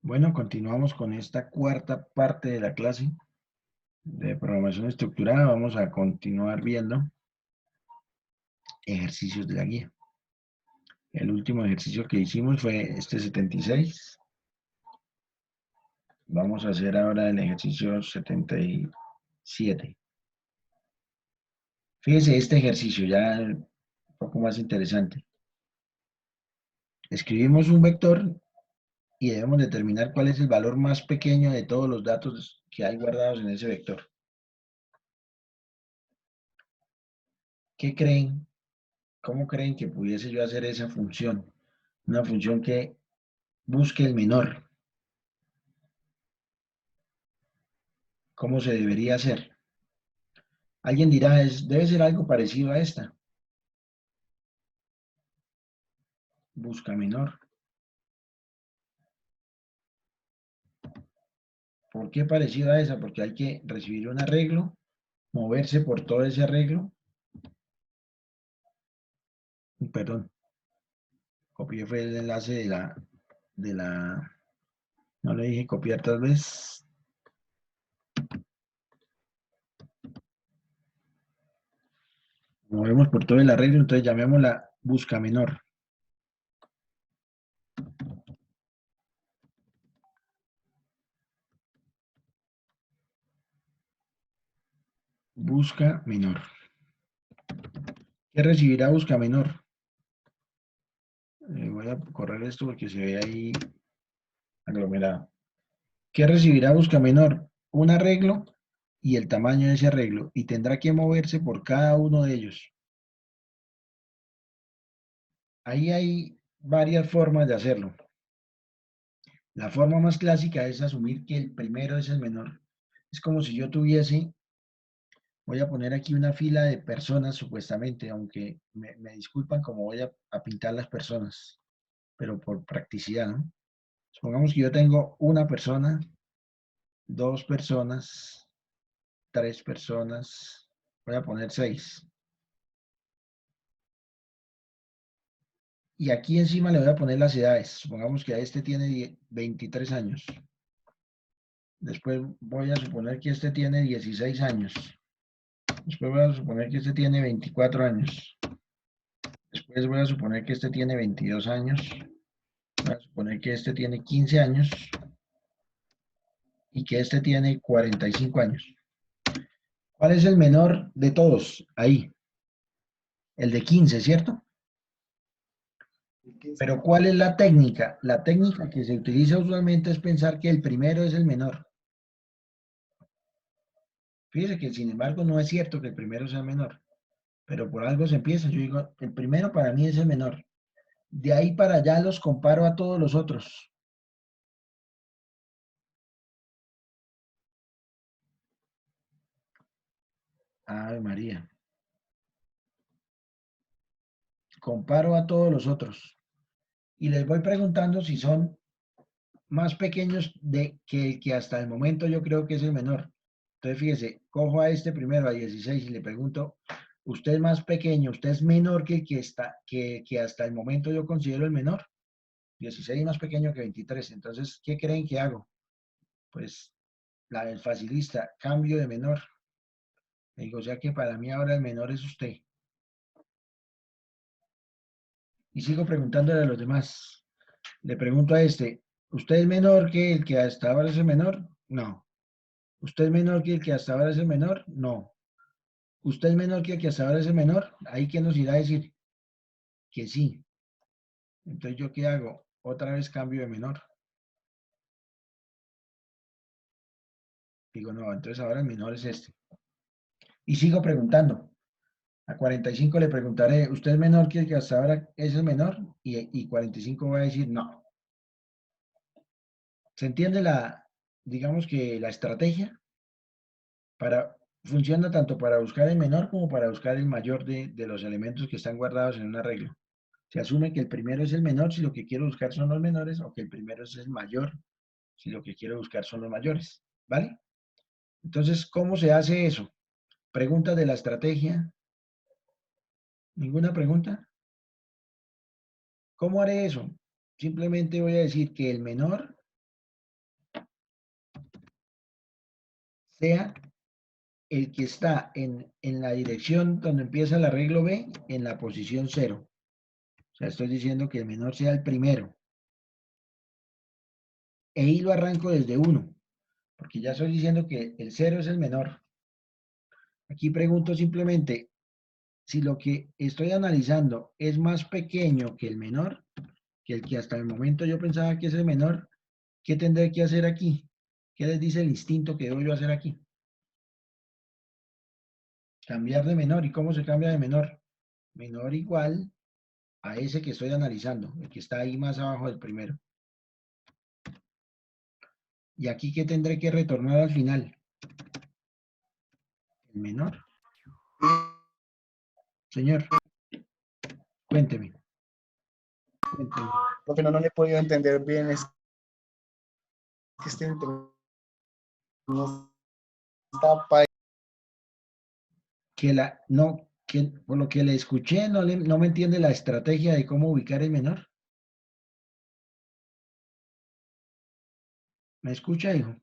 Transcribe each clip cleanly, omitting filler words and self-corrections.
Bueno, continuamos con esta cuarta parte de la clase de programación estructurada. Vamos a continuar viendo ejercicios de la guía. El último ejercicio que hicimos fue este 76. Vamos a hacer ahora el ejercicio 77. Fíjese este ejercicio ya un poco más interesante. Escribimos un vector y debemos determinar cuál es el valor más pequeño de todos los datos que hay guardados en ese vector. ¿Qué creen? ¿Cómo creen que pudiese yo hacer esa función? Una función que busque el menor. ¿Cómo se debería hacer? Alguien dirá, debe ser algo parecido a esta. Busca menor. ¿Por qué parecido a esa? Porque hay que recibir un arreglo, moverse por todo ese arreglo. Perdón, copié fue el enlace no le dije copiar tal vez. Movemos por todo el arreglo, entonces llamémosla busca menor. Busca menor. ¿Qué recibirá busca menor? Voy a correr esto porque se ve ahí aglomerado. ¿Qué recibirá busca menor? Un arreglo y el tamaño de ese arreglo, y tendrá que moverse por cada uno de ellos. Ahí hay varias formas de hacerlo. La forma más clásica es asumir que el primero es el menor. Es como si yo tuviese, voy a poner aquí una fila de personas supuestamente, aunque me disculpan cómo voy a pintar las personas, pero por practicidad, ¿no? Supongamos que yo tengo una persona, dos personas, tres personas, voy a poner seis. Y aquí encima le voy a poner las edades. Supongamos que a este tiene 23 años. Después voy a suponer que este tiene 16 años. Después voy a suponer que este tiene 24 años. Después voy a suponer que este tiene 22 años. Voy a suponer que este tiene 15 años. Y que este tiene 45 años. ¿Cuál es el menor de todos? Ahí. El de 15, ¿cierto? Pero ¿cuál es la técnica? La técnica que se utiliza usualmente es pensar que el primero es el menor. Fíjese que sin embargo no es cierto que el primero sea menor, pero por algo se empieza. Yo digo, el primero para mí es el menor. De ahí para allá los comparo a todos los otros. Ave María. Comparo a todos los otros. Y les voy preguntando si son más pequeños de que hasta el momento yo creo que es el menor. Entonces, fíjese, cojo a este primero, a 16, y le pregunto, ¿usted es más pequeño, usted es menor que el que está, que hasta el momento yo considero el menor? 16 es más pequeño que 23. Entonces, ¿qué creen que hago? Pues la del facilista, cambio de menor. Le digo, o sea que para mí ahora el menor es usted. Y sigo preguntándole a los demás. Le pregunto a este, ¿usted es menor que el que hasta ahora es el menor? No. ¿Usted es menor que el que hasta ahora es el menor? No. ¿Usted es menor que el que hasta ahora es el menor? Ahí que nos irá a decir que sí. Entonces, ¿yo qué hago? Otra vez cambio de menor. Digo, no, entonces ahora el menor es este. Y sigo preguntando. A 45 le preguntaré, ¿usted es menor que el que hasta ahora es el menor? Y 45 va a decir no. ¿Se entiende digamos que la estrategia? Funciona tanto para buscar el menor como para buscar el mayor de los elementos que están guardados en un arreglo. Se asume que el primero es el menor si lo que quiero buscar son los menores, o que el primero es el mayor si lo que quiero buscar son los mayores. ¿Vale? Entonces, ¿cómo se hace eso? ¿Preguntas de la estrategia? ¿Ninguna pregunta? ¿Cómo haré eso? Simplemente voy a decir que el menor sea el que está en la dirección donde empieza el arreglo B en la posición 0. O sea, estoy diciendo que el menor sea el primero. E I lo arranco desde 1, porque ya estoy diciendo que el 0 es el menor. Aquí pregunto simplemente, si lo que estoy analizando es más pequeño que el menor, que el que hasta el momento yo pensaba que es el menor, ¿qué tendré que hacer aquí? ¿Qué les dice el instinto que debo yo hacer aquí? Cambiar de menor. ¿Y cómo se cambia de menor? Menor igual a ese que estoy analizando, el que está ahí más abajo del primero. ¿Y aquí qué tendré que retornar al final? El menor. Señor, cuénteme. Cuénteme. Profe, no le he podido entender bien, es que este internet no está pa- No, que por lo que le escuché, no me entiende la estrategia de cómo ubicar el menor. ¿Me escucha, hijo?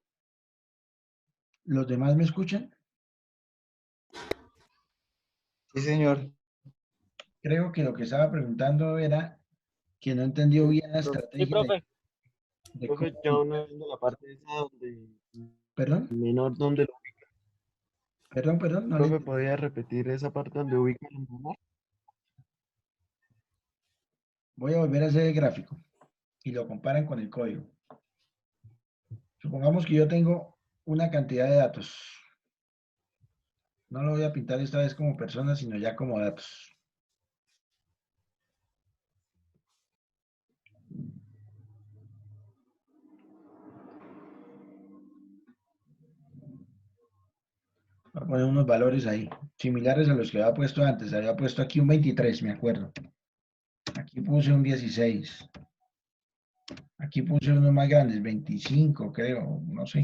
¿Los demás me escuchan? Sí, señor. Creo que lo que estaba preguntando era que no entendió bien la Sí, estrategia profe. de cómo Profe, ya ubicar. uno viendo la parte esa donde ¿Perdón? el menor donde lo ubica. Perdón, no le Profe, entendí. ¿podría repetir esa parte donde ubica el menor? Voy a volver a hacer el gráfico y lo comparan con el código. Supongamos que yo tengo una cantidad de datos. No lo voy a pintar esta vez como personas, sino ya como datos. Voy a poner unos valores ahí, similares a los que había puesto antes. Había puesto aquí un 23, me acuerdo. Aquí puse un 16. Aquí puse unos más grandes, 25, creo, no sé.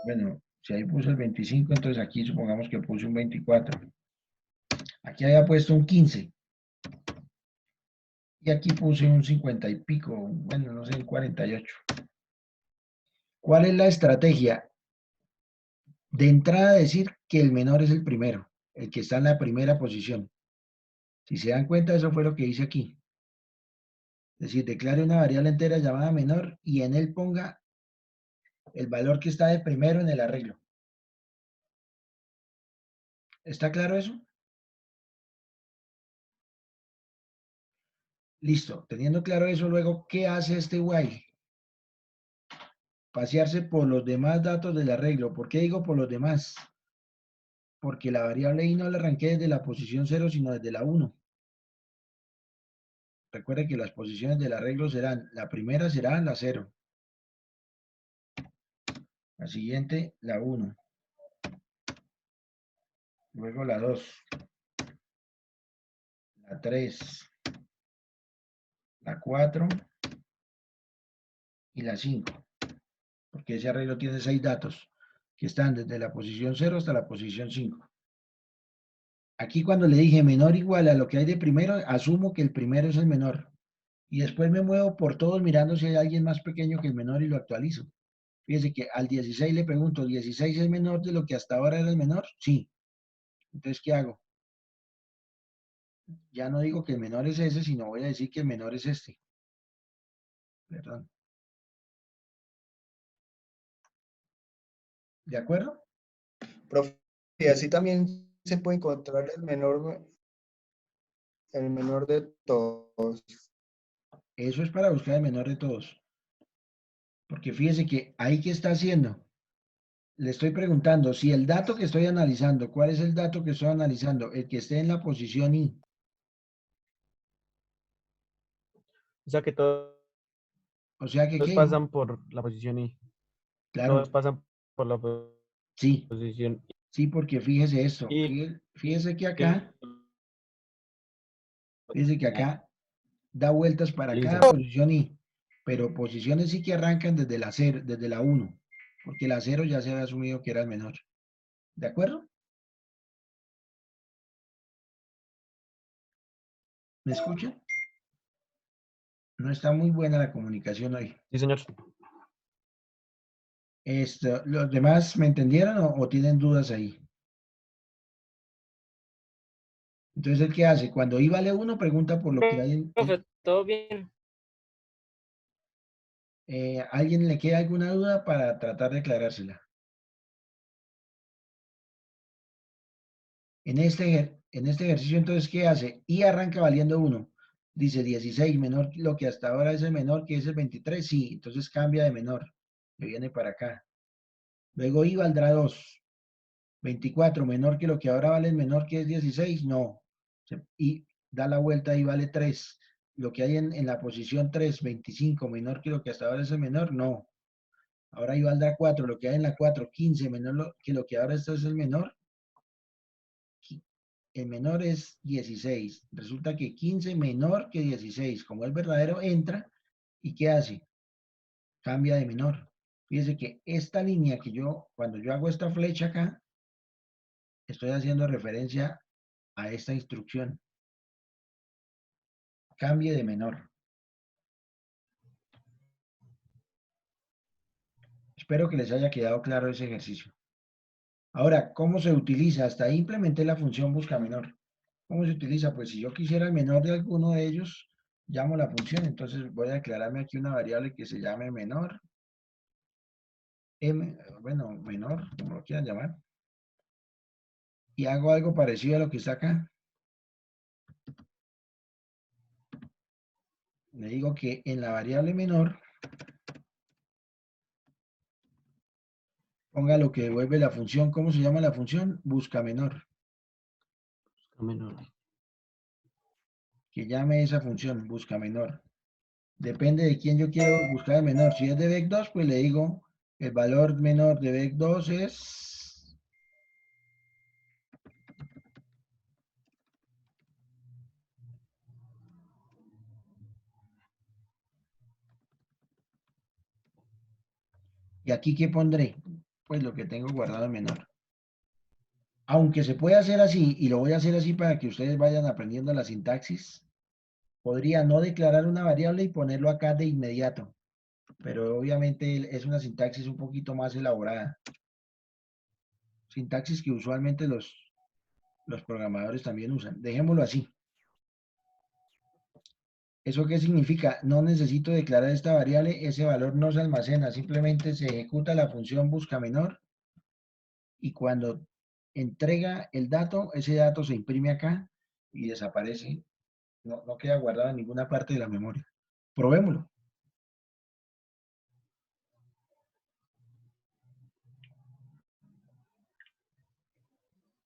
Bueno, si ahí puse el 25, entonces aquí supongamos que puse un 24. Aquí había puesto un 15. Y aquí puse un 50 y pico, bueno, no sé, un 48. ¿Cuál es la estrategia? De entrada decir que el menor es el primero, el que está en la primera posición. Si se dan cuenta, eso fue lo que hice aquí. Es decir, declare una variable entera llamada menor y en él ponga el valor que está de primero en el arreglo. ¿Está claro eso? Listo. Teniendo claro eso, luego, ¿qué hace este while? Pasearse por los demás datos del arreglo. ¿Por qué digo por los demás? Porque la variable i no la arranqué desde la posición 0, sino desde la 1. Recuerde que las posiciones del arreglo serán, la primera será la 0, la siguiente la 1, luego la 2, la 3, la 4 y la 5, porque ese arreglo tiene 6 datos que están desde la posición 0 hasta la posición 5. Aquí cuando le dije menor o igual a lo que hay de primero, asumo que el primero es el menor. Y después me muevo por todos mirando si hay alguien más pequeño que el menor y lo actualizo. Fíjese que al 16 le pregunto, ¿16 es menor de lo que hasta ahora era el menor? Sí. Entonces, ¿qué hago? Ya no digo que el menor es ese, sino voy a decir que el menor es este. Perdón. ¿De acuerdo? Profe, y así también se puede encontrar el menor de todos. Eso es para buscar el menor de todos. Porque fíjese que ahí que está haciendo. Le estoy preguntando si el dato que estoy analizando, ¿cuál es el dato que estoy analizando? El que esté en la posición I. O sea que todos O sea que, ¿qué, hijo? pasan por la posición I. Claro, Todos pasan por la sí, posición sí, porque fíjese esto. I. Fíjese que acá da vueltas para cada Listo. posición I. Pero posiciones sí que arrancan desde la 0, desde la 1. Porque la 0 ya se había asumido que era el menor. ¿De acuerdo? ¿Me escucha? No está muy buena la comunicación hoy. Sí, señor. ¿Los demás me entendieron o tienen dudas ahí? Entonces, ¿el qué hace? Cuando i vale 1, pregunta por lo que hay Profe, todo bien. ¿alguien le queda alguna duda para tratar de aclarársela? En este ejercicio, entonces, ¿qué hace? I arranca valiendo 1. Dice 16, menor lo que hasta ahora es el menor, que es el 23. Sí, entonces cambia de menor. Me viene para acá. Luego I valdrá 2. 24, menor que lo que ahora vale el menor, que es 16. No. Y da la vuelta y vale 3. Lo que hay en la posición 3, 25, menor que lo que hasta ahora es el menor. No. Ahora I valdrá 4. Lo que hay en la 4, 15, menor que lo que ahora esto es el menor. El menor es 16. Resulta que 15 menor que 16. Como el verdadero entra, ¿y qué hace? Cambia de menor. Fíjese que esta línea que cuando yo hago esta flecha acá, estoy haciendo referencia a esta instrucción. Cambie de menor. Espero que les haya quedado claro ese ejercicio. Ahora, ¿cómo se utiliza? Hasta ahí implementé la función busca menor. ¿Cómo se utiliza? Pues si yo quisiera el menor de alguno de ellos, llamo la función. Entonces voy a declararme aquí una variable que se llame menor. Bueno, menor, como lo quieran llamar. Y hago algo parecido a lo que está acá. Le digo que en la variable menor ponga lo que devuelve la función. ¿Cómo se llama la función? Busca menor. Menor. Que llame esa función, busca menor. Depende de quién yo quiero buscar el menor. Si es de vec2, pues le digo el valor menor de vec2 es... ¿Y aquí qué pondré? Pues lo que tengo guardado en menor. Aunque se puede hacer así, y lo voy a hacer así para que ustedes vayan aprendiendo la sintaxis, podría no declarar una variable y ponerlo acá de inmediato. Pero obviamente es una sintaxis un poquito más elaborada. Sintaxis que usualmente los programadores también usan. Dejémoslo así. ¿Eso qué significa? No necesito declarar esta variable, ese valor no se almacena, simplemente se ejecuta la función busca menor y cuando entrega el dato, ese dato se imprime acá y desaparece. No queda guardado en ninguna parte de la memoria. Probémoslo.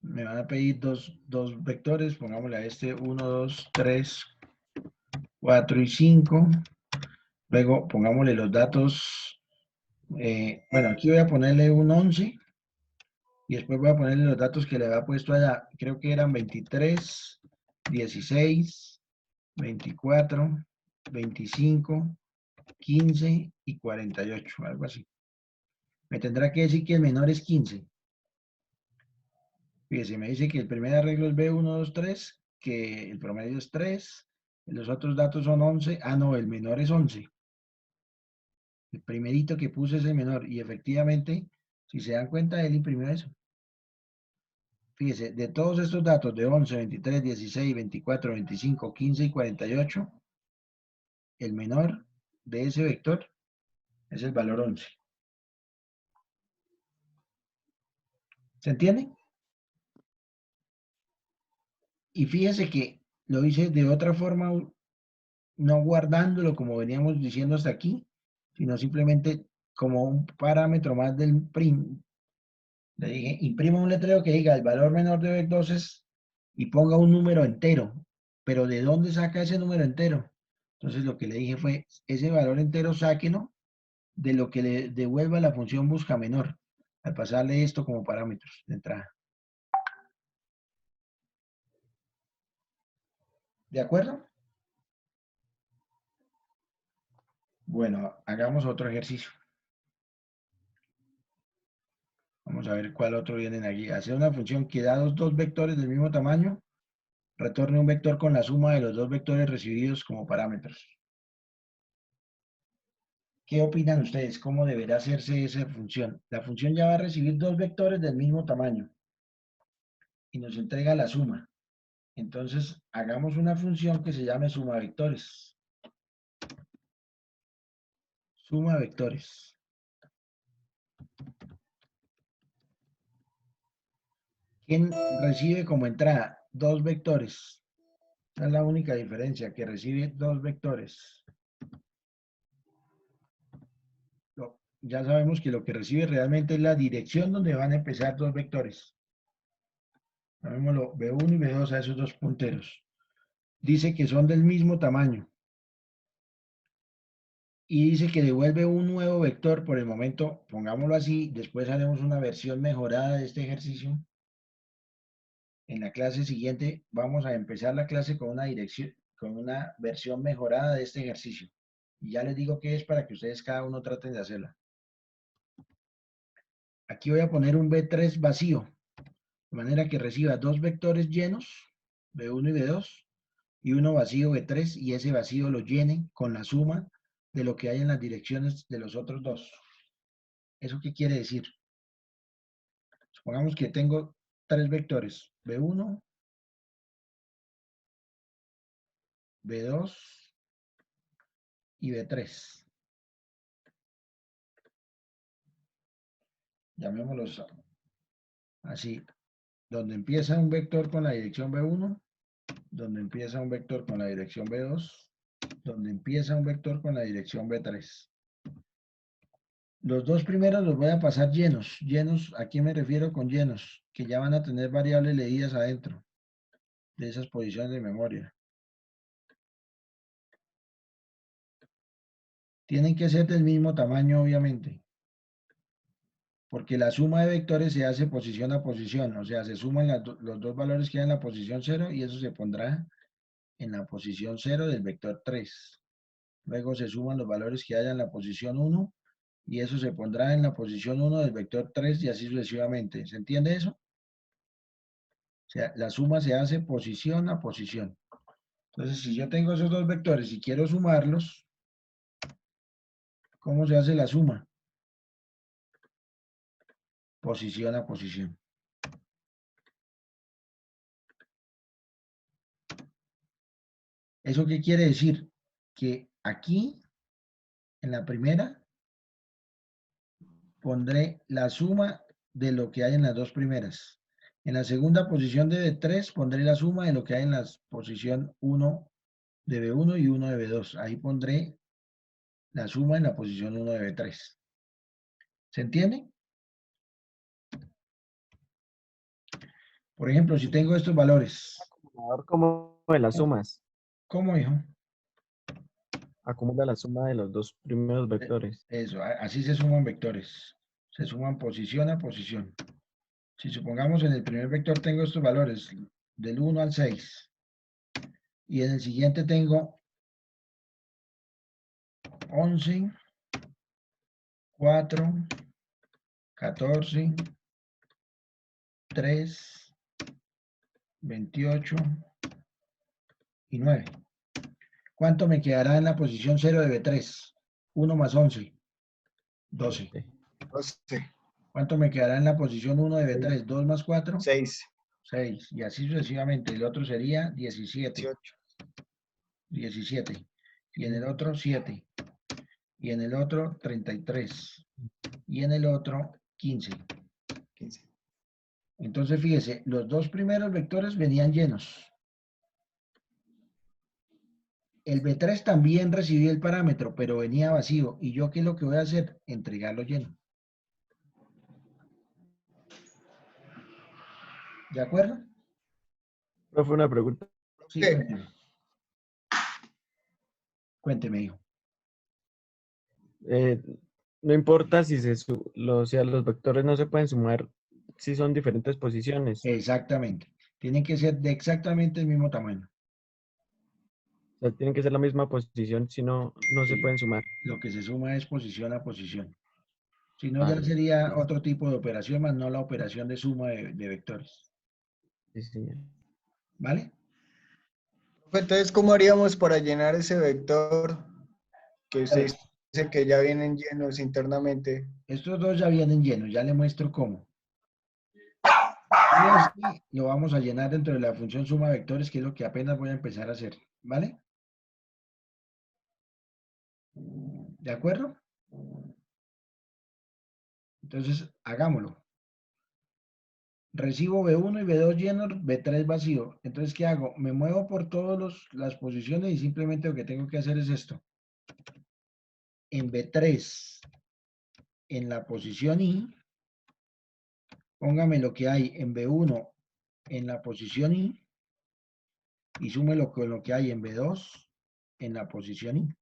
Me van a pedir dos vectores, pongámosle a este 1, 2, 3, 4 y 5. Luego pongámosle los datos, bueno, aquí voy a ponerle un 11 y después voy a ponerle los datos que le había puesto allá. Creo que eran 23, 16, 24, 25, 15 y 48, algo así. Me tendrá que decir que el menor es 15. Fíjese, me dice que el primer arreglo es B1, 2, 3, que el promedio es 3, los otros datos son 11. Ah, no, el menor es 11. El primerito que puse es el menor y efectivamente, si se dan cuenta, él imprimió eso. Fíjese, de todos estos datos de 11, 23, 16, 24, 25, 15 y 48, el menor de ese vector es el valor 11. ¿Se entiende? Y fíjese que lo hice de otra forma, no guardándolo como veníamos diciendo hasta aquí, sino simplemente como un parámetro más del print. Le dije, imprima un letrero que diga el valor menor de vec2 es y ponga un número entero. Pero ¿de dónde saca ese número entero? Entonces lo que le dije fue, ese valor entero sáquelo de lo que le devuelva la función busca menor, al pasarle esto como parámetros de entrada. ¿De acuerdo? Bueno, hagamos otro ejercicio. Vamos a ver cuál otro vienen aquí. Hacer una función que da dos vectores del mismo tamaño, retorne un vector con la suma de los dos vectores recibidos como parámetros. ¿Qué opinan ustedes? ¿Cómo deberá hacerse esa función? La función ya va a recibir dos vectores del mismo tamaño y nos entrega la suma. Entonces, hagamos una función que se llame suma vectores. Suma vectores. ¿Quién recibe como entrada? Dos vectores. Esa es la única diferencia, que recibe dos vectores. Ya sabemos que lo que recibe realmente es la dirección donde van a empezar dos vectores. Llamémoslo B1 y B2 a esos dos punteros. Dice que son del mismo tamaño. Y dice que devuelve un nuevo vector por el momento, pongámoslo así, después haremos una versión mejorada de este ejercicio. En la clase siguiente vamos a empezar la clase con una dirección, con una versión mejorada de este ejercicio. Y ya les digo qué es para que ustedes cada uno traten de hacerla. Aquí voy a poner un B3 vacío, de manera que reciba dos vectores llenos, B1 y B2, y uno vacío B3, y ese vacío lo llene con la suma de lo que hay en las direcciones de los otros dos. ¿Eso qué quiere decir? Supongamos que tengo tres vectores, B1, B2 y B3. Llamémoslos así, donde empieza un vector con la dirección B1, donde empieza un vector con la dirección B2, donde empieza un vector con la dirección B3. Los dos primeros los voy a pasar llenos. Llenos, ¿a qué me refiero con llenos? Que ya van a tener variables leídas adentro de esas posiciones de memoria. Tienen que ser del mismo tamaño, obviamente, porque la suma de vectores se hace posición a posición, o sea, se suman los dos valores que hay en la posición 0 y eso se pondrá en la posición 0 del vector 3. Luego se suman los valores que haya en la posición 1 y eso se pondrá en la posición 1 del vector 3 y así sucesivamente. ¿Se entiende eso? O sea, la suma se hace posición a posición. Entonces, si yo tengo esos dos vectores y quiero sumarlos, ¿cómo se hace la suma? Posición a posición. ¿Eso qué quiere decir? Que aquí, en la primera, pondré la suma de lo que hay en las dos primeras. En la segunda posición de B3 pondré la suma de lo que hay en la posición 1 de B1 y 1 de B2. Ahí pondré la suma en la posición 1 de B3. ¿Se entiende? Por ejemplo, si tengo estos valores. Acumulador como de las sumas. ¿Cómo, hijo? Acumula la suma de los dos primeros vectores. Eso, así se suman vectores. Se suman posición a posición. Si supongamos en el primer vector tengo estos valores del 1 al 6 y en el siguiente tengo 11, 4, 14, 3, 28 y 9. ¿Cuánto me quedará en la posición 0 de B3? 1 más 11, 12. 12, ¿Cuánto me quedará en la posición 1 de B3? 2 más 4, 6, 6. Y así sucesivamente. El otro sería 17. 18, 17. Y en el otro 7. Y en el otro 33. Y en el otro 15. 15. Entonces, fíjese, los dos primeros vectores venían llenos. El B3 también recibió el parámetro, pero venía vacío. ¿Y yo qué es lo que voy a hacer? Entregarlo lleno. ¿De acuerdo? No fue una pregunta. Sí, cuénteme. Cuénteme, hijo. Eh, no importa si o sea, los vectores no se pueden sumar si son diferentes posiciones. Exactamente. Tienen que ser de exactamente el mismo tamaño. O sea, tienen que ser la misma posición, si no, no se Sí. pueden sumar. Lo que se suma es posición a posición. Si no, ya Vale. sería otro tipo de operación, más no la operación de suma de vectores. Sí, señor. ¿Vale? Entonces, ¿cómo haríamos para llenar ese vector que usted Vale. hizo que ya vienen llenos internamente. Estos dos ya vienen llenos, ya le muestro cómo. Y este lo vamos a llenar dentro de la función suma vectores, que es lo que apenas voy a empezar a hacer, ¿vale? ¿De acuerdo? Entonces, hagámoslo. Recibo B1 y B2 llenos, B3 vacío. Entonces, ¿qué hago? Me muevo por todas las posiciones y simplemente lo que tengo que hacer es esto. En B3, en la posición I, póngame lo que hay en B1 en la posición I y súmelo con lo que hay en B2 en la posición I.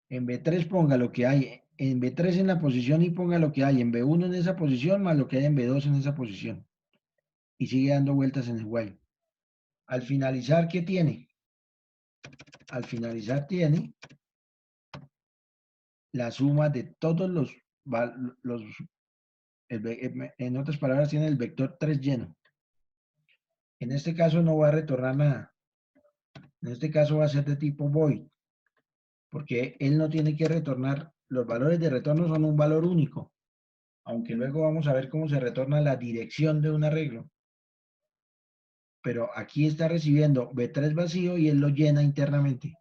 En B3 ponga lo que hay en B3 en la posición y ponga lo que hay en B1 en esa posición más lo que hay en B2 en esa posición. Y sigue dando vueltas en el while. Al finalizar, ¿qué tiene? Al finalizar tiene la suma de todos en otras palabras, tiene el vector 3 lleno. En este caso no va a retornar nada. En este caso va a ser de tipo void, porque él no tiene que retornar, los valores de retorno son un valor único, aunque luego vamos a ver cómo se retorna la dirección de un arreglo. Pero aquí está recibiendo B3 vacío y él lo llena internamente.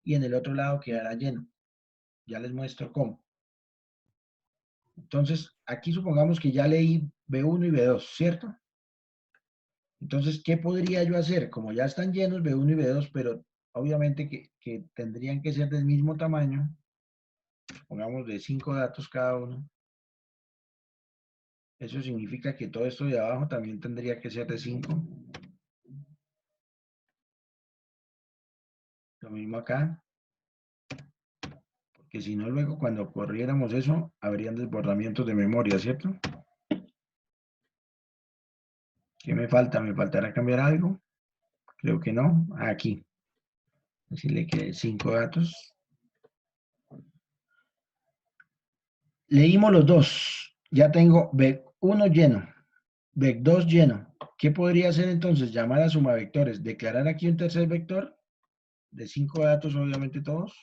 Y en el otro lado quedará lleno. Ya les muestro cómo. Entonces, aquí supongamos que ya leí B1 y B2, ¿cierto? Entonces, ¿qué podría yo hacer? Como ya están llenos B1 y B2, pero obviamente que tendrían que ser del mismo tamaño, pongamos de 5 datos cada uno. Eso significa que todo esto de abajo también tendría que ser de 5. Lo mismo acá. Porque si no, luego cuando corriéramos eso, habrían desbordamientos de memoria, ¿cierto? ¿Qué me falta? ¿Me faltará cambiar algo? Creo que no. Aquí. Decirle que 5 datos. Leímos los dos. Ya tengo VEC1 lleno. VEC2 lleno. ¿Qué podría hacer entonces? Llamar a suma vectores. Declarar aquí un tercer vector de 5 datos, obviamente todos.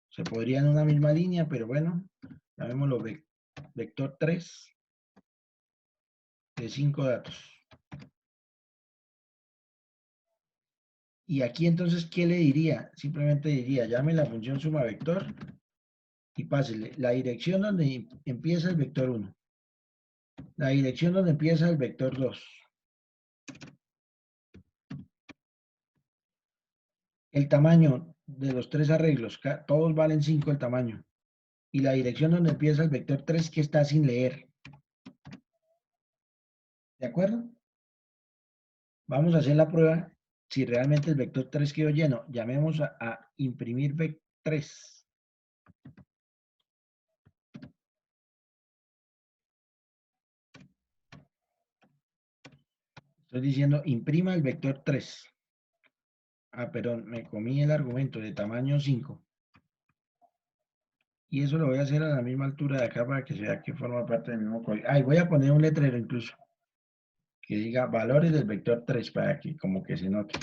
Se podría en una misma línea, pero bueno, llamémoslo vector 3 de 5 datos. Y aquí entonces, ¿qué le diría? Simplemente diría, llame la función suma vector y pásele la dirección donde empieza el vector 1, la dirección donde empieza el vector 2, el tamaño de los tres arreglos, todos valen 5 el tamaño, y la dirección donde empieza el vector 3 que está sin leer. ¿De acuerdo? Vamos a hacer la prueba si realmente el vector 3 quedó lleno. Llamemos a imprimir vec 3. Estoy diciendo imprima el vector 3. Ah, perdón, me comí el argumento de tamaño 5. Y eso lo voy a hacer a la misma altura de acá para que se vea que forma parte del mismo código. Ah, y voy a poner un letrero incluso que diga valores del vector 3 para que como que se note.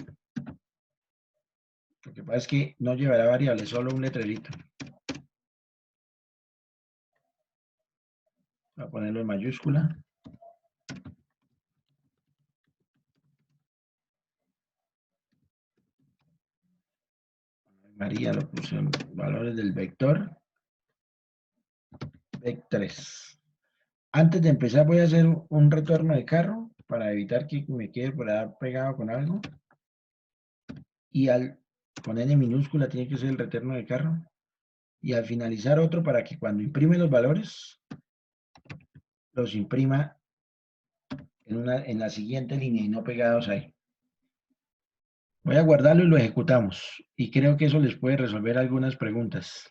Lo que pasa es que no llevará variables, solo un letrerito. Voy a ponerlo en mayúscula. María lo puse en valores del vector vec3. Antes de empezar voy a hacer un retorno de carro para evitar que me quede por ahí pegado con algo. Y con N minúscula tiene que ser el retorno de carro. Y al finalizar otro para que cuando imprime los valores, los imprima en la siguiente línea y no pegados ahí. Voy a guardarlo y lo ejecutamos. Y creo que eso les puede resolver algunas preguntas.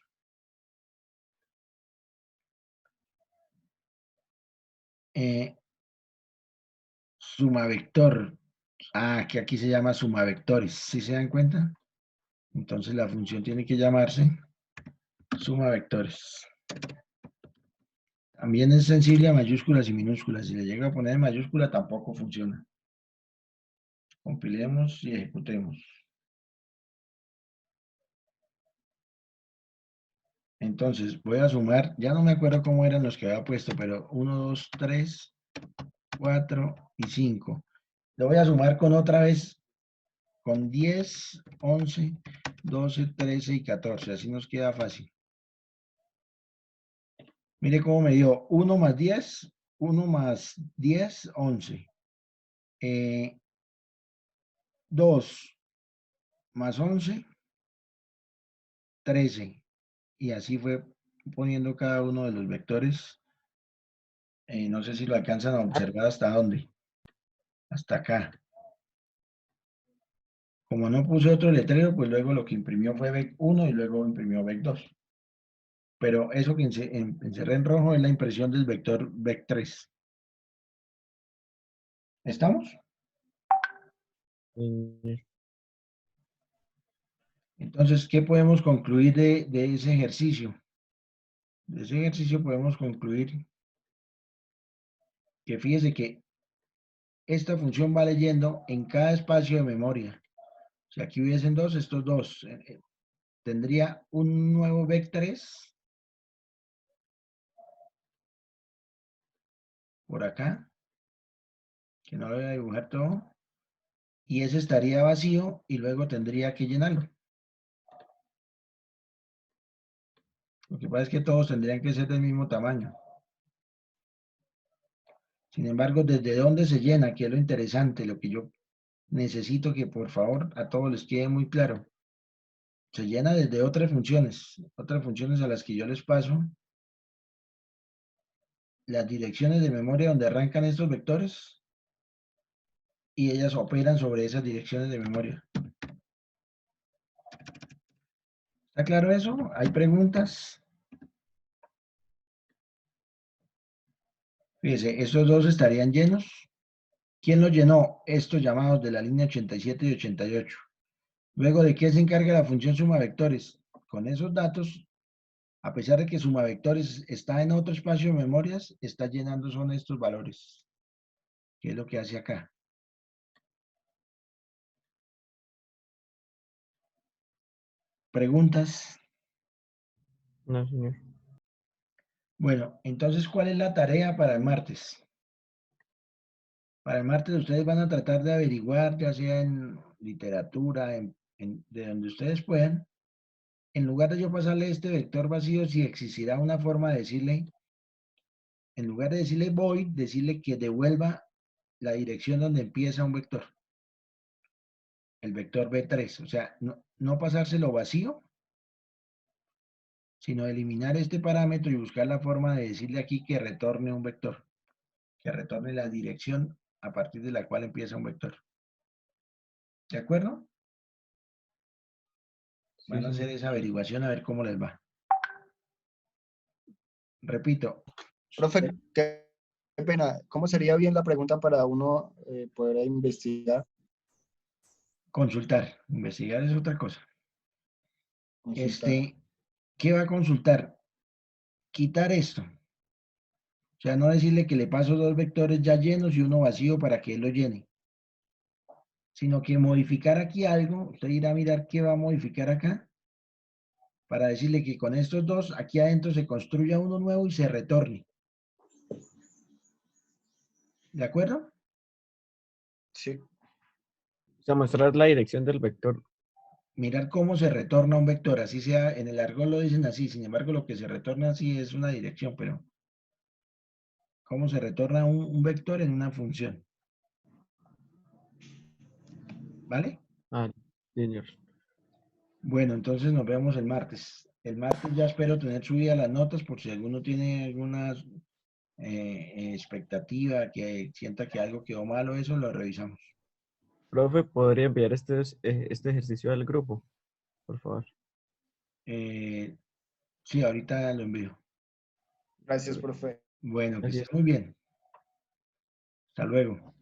Suma vector. Ah, que aquí se llama suma vectores. ¿Sí se dan cuenta? Entonces la función tiene que llamarse suma vectores. También es sensible a mayúsculas y minúsculas. Si le llega a poner en mayúscula, tampoco funciona. Compilemos y ejecutemos. Entonces, voy a sumar, ya no me acuerdo cómo eran los que había puesto, pero 1, 2, 3, 4 y 5. Lo voy a sumar con otra vez, con 10, 11, 12, 13 y 14. Así nos queda fácil. Mire cómo me dio 1 más 10, 1 más 10, 11. 2 más 11, 13. Y así fue poniendo cada uno de los vectores. No sé si lo alcanzan a observar hasta dónde. Hasta acá. Como no puse otro letrero, pues luego lo que imprimió fue VEC 1 y luego imprimió VEC 2. Pero eso que encerré en rojo es la impresión del vector VEC 3. ¿Estamos? Señor. Entonces, ¿qué podemos concluir de ese ejercicio? De ese ejercicio podemos concluir que fíjese que esta función va leyendo en cada espacio de memoria. Si aquí hubiesen dos, estos dos. Tendría un nuevo VEC 3 por acá, que no lo voy a dibujar todo, y ese estaría vacío y luego tendría que llenarlo. Lo que pasa es que todos tendrían que ser del mismo tamaño. Sin embargo, ¿desde dónde se llena? Que es lo interesante, lo que yo necesito que por favor a todos les quede muy claro. Se llena desde otras funciones a las que yo les paso las direcciones de memoria donde arrancan estos vectores y ellas operan sobre esas direcciones de memoria. ¿Está claro eso? ¿Hay preguntas? Fíjese, estos dos estarían llenos. ¿Quién los llenó? Estos llamados de la línea 87 y 88. Luego, ¿de qué se encarga la función suma vectores? Con esos datos, a pesar de que suma vectores está en otro espacio de memorias, está llenando son estos valores, que es lo que hace acá. ¿Preguntas? No, señor. Bueno, entonces, ¿cuál es la tarea para el martes? Para el martes ustedes van a tratar de averiguar, ya sea en literatura, de donde ustedes puedan, en lugar de yo pasarle este vector vacío, si existirá una forma de decirle, en lugar de decirle void, decirle que devuelva la dirección donde empieza un vector, el vector B3. O sea, no pasárselo vacío, sino eliminar este parámetro y buscar la forma de decirle aquí que retorne un vector, que retorne la dirección a partir de la cual empieza un vector. ¿De acuerdo? Sí, Van a hacer señor. esa averiguación a ver cómo les va. Repito, Profe, qué pena. ¿Cómo sería bien la pregunta para uno poder investigar? consultar. Investigar es otra cosa. Consultar. ¿Qué va a consultar? Quitar esto. O sea, no decirle que le paso dos vectores ya llenos y uno vacío para que él lo llene, sino que modificar aquí algo. Usted irá a mirar qué va a modificar acá para decirle que con estos dos aquí adentro se construya uno nuevo y se retorne. ¿De acuerdo? Sí. O sea, mostrar la dirección del vector. Mirar cómo se retorna un vector, así sea, en el argot lo dicen así, sin embargo lo que se retorna así es una dirección, pero cómo se retorna un vector en una función. ¿Vale? Ah, señor. Bueno, entonces nos vemos el martes. El martes ya espero tener subidas las notas por si alguno tiene alguna expectativa, que sienta que algo quedó malo, eso lo revisamos. Profe, ¿podría enviar este ejercicio al grupo, por favor? Eh, sí, ahorita lo envío. Gracias, profe. Bueno, que estés Gracias. muy bien. Hasta luego.